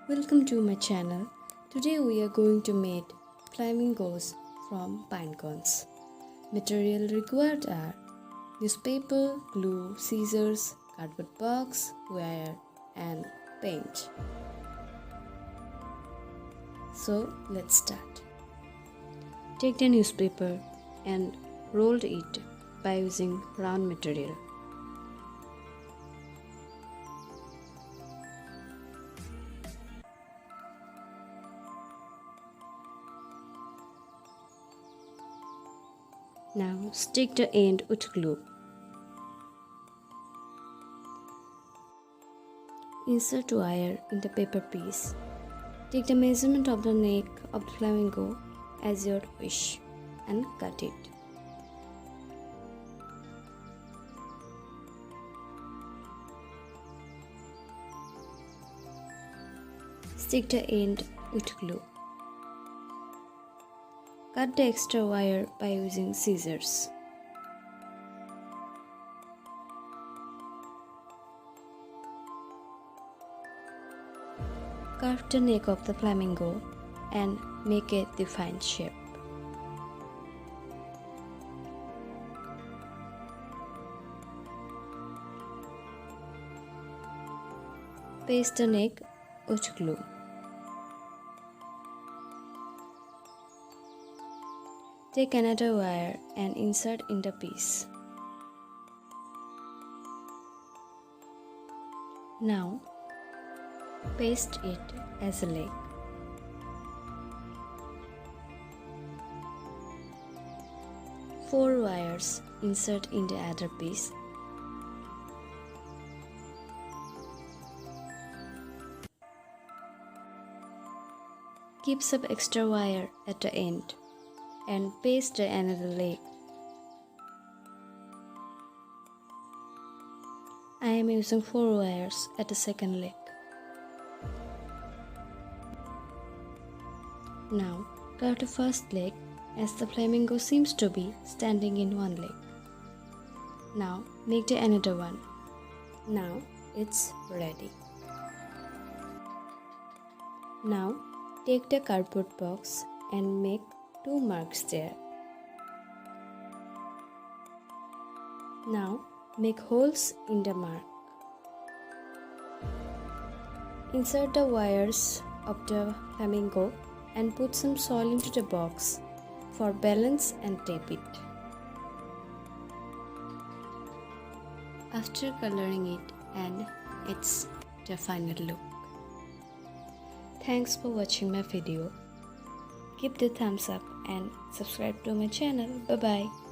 Welcome to my channel. Today we are going to make flamingos from pinecones. Material required are newspaper, glue, scissors, cardboard box, wire and paint. So let's start. Take the newspaper and roll it by using round material. Now stick the end with glue. Insert wire in the paper piece. Take the measurement of the neck of the flamingo as your wish and cut it. Stick the end with glue. Cut the extra wire by using scissors. Carve the neck of the flamingo and make a defined shape. Paste the neck with glue. Take another wire and insert in the piece. Now, paste it as a leg. Four wires insert in the other piece. Keep some extra wire at the end and paste another leg. I am using 4 wires at the second leg. Now carve the first leg as the flamingo seems to be standing in one leg. Now make the another one. Now it's ready. Now take the cardboard box and make 2 marks there. Now make holes in the mark. Insert the wires of the flamingo and put some soil into the box for balance and tape it. After coloring it, and it's the final look. Thanks for watching my video. Give the thumbs up and subscribe to my channel. Bye bye.